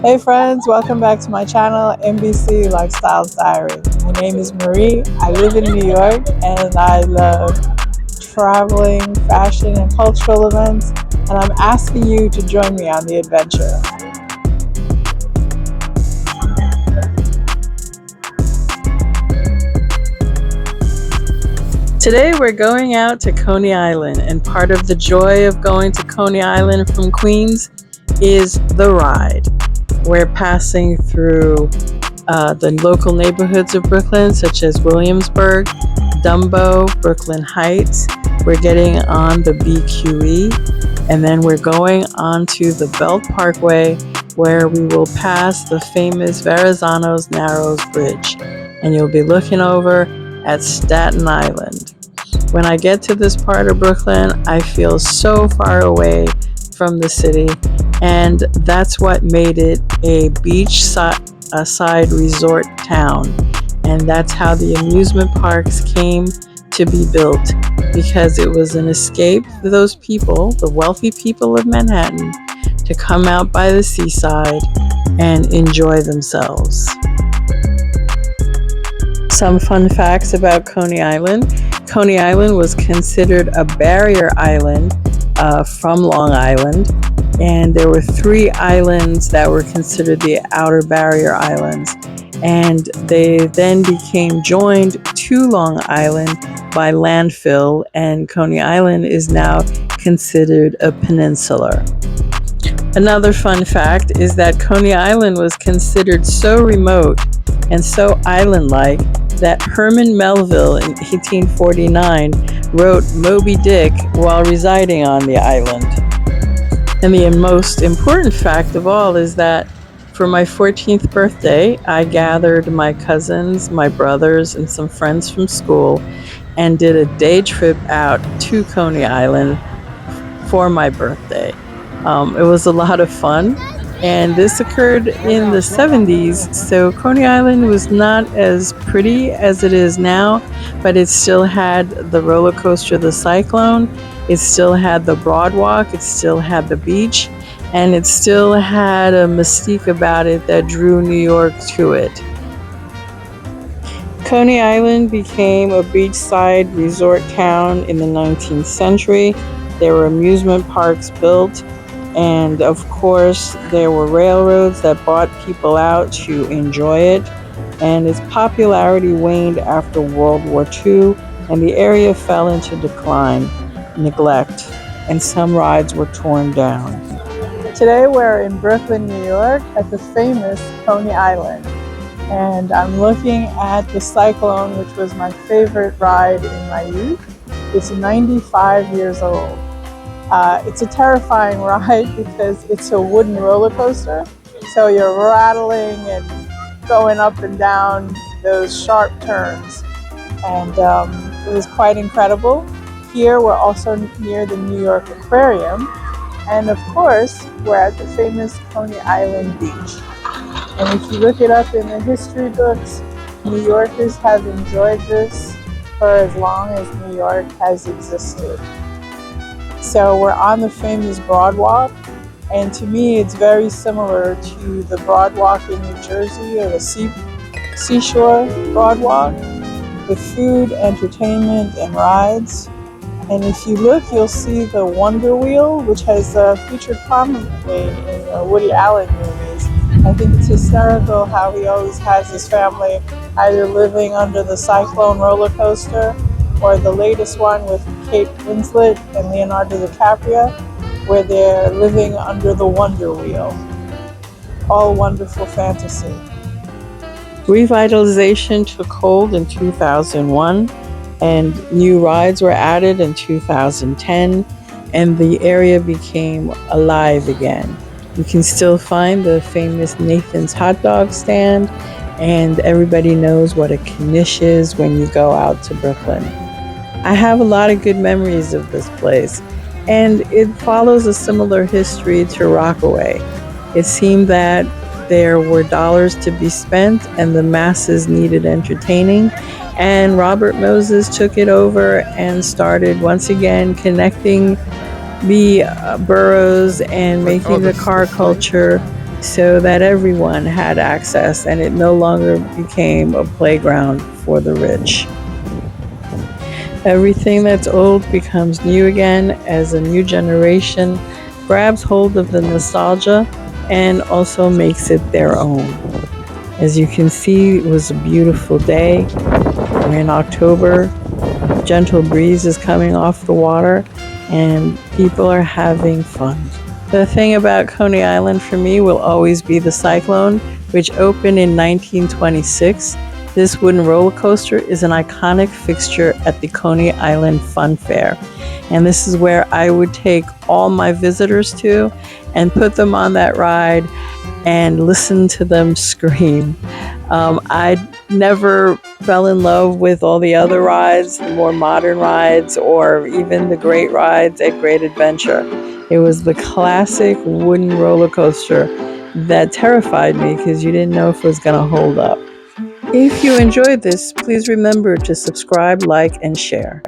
Hey friends, welcome back to my channel, NBC Lifestyles Diary. My name is Marie. I live in New York and I love traveling, fashion, and cultural events. And I'm asking you to join me on the adventure. Today we're going out to Coney Island, and part of the joy of going to Coney Island from Queens is the ride. We're passing through the local neighborhoods of Brooklyn, such as Williamsburg, Dumbo, Brooklyn Heights. We're getting on the BQE, and then we're going onto the Belt Parkway, where we will pass the famous Verrazano's Narrows Bridge, and you'll be looking over at Staten Island. When I get to this part of Brooklyn, I feel so far away from the city, and that's what made it a beachside resort town. And that's how the amusement parks came to be built, because it was an escape for those people, the wealthy people of Manhattan, to come out by the seaside and enjoy themselves. Some fun facts about Coney Island. Coney Island was considered a barrier island from Long Island, and there were 3 islands that were considered the outer barrier islands, and they then became joined to Long Island by landfill, and Coney Island is now considered a peninsula. Another fun fact is that Coney Island was considered so remote and so island-like that Herman Melville in 1849 wrote Moby Dick while residing on the island. And the most important fact of all is that for my 14th birthday, I gathered my cousins, my brothers, and some friends from school and did a day trip out to Coney Island for my birthday. It was a lot of fun, and this occurred in the 70s, so Coney Island was not as pretty as it is now, but it still had the roller coaster, the Cyclone, it still had the Broadwalk, it still had the beach, and it still had a mystique about it that drew New York to it. Coney Island became a beachside resort town in the 19th century. There were amusement parks built, and of course there were railroads that brought people out to enjoy it, and its popularity waned after World War II, and the area fell into decline, neglect, and some rides were torn down. Today we're in Brooklyn, New York at the famous Coney Island, and I'm looking at the Cyclone, which was my favorite ride in my youth. It's 95 years old. It's a terrifying ride because it's a wooden roller coaster, so you're rattling and going up and down those sharp turns, and it was quite incredible. Here we're also near the New York Aquarium, and of course we're at the famous Coney Island beach. And if you look it up in the history books, New Yorkers have enjoyed this for as long as New York has existed. So we're on the famous Broadwalk, and to me it's very similar to the Broadwalk in New Jersey, or the Seashore Broadwalk, with food, entertainment, and rides. And if you look, you'll see the Wonder Wheel, which has featured prominently in the Woody Allen movies. I think it's hysterical how he always has his family either living under the Cyclone roller coaster, or the latest one with Kate Winslet and Leonardo DiCaprio, where they're living under the Wonder Wheel. All wonderful fantasy. Revitalization took hold in 2001, and new rides were added in 2010, and the area became alive again. You can still find the famous Nathan's hot dog stand, and everybody knows what a knish is when you go out to Brooklyn. I have a lot of good memories of this place, and it follows a similar history to Rockaway. It seemed that There were dollars to be spent, and the masses needed entertaining. And Robert Moses took it over and started once again connecting the boroughs and making the car culture so that everyone had access, and it no longer became a playground for the rich. Everything that's old becomes new again as a new generation grabs hold of the nostalgia and also makes it their own. As you can see, it was a beautiful day. We're in October. A gentle breeze is coming off the water, and people are having fun. The thing about Coney Island for me will always be the Cyclone, which opened in 1926. This wooden roller coaster is an iconic fixture at the Coney Island Fun Fair. And this is where I would take all my visitors to and put them on that ride and listen to them scream. I never fell in love with all the other rides, the more modern rides, or even the great rides at Great Adventure. It was the classic wooden roller coaster that terrified me because you didn't know if it was going to hold up. If you enjoyed this, please remember to subscribe, like, and share.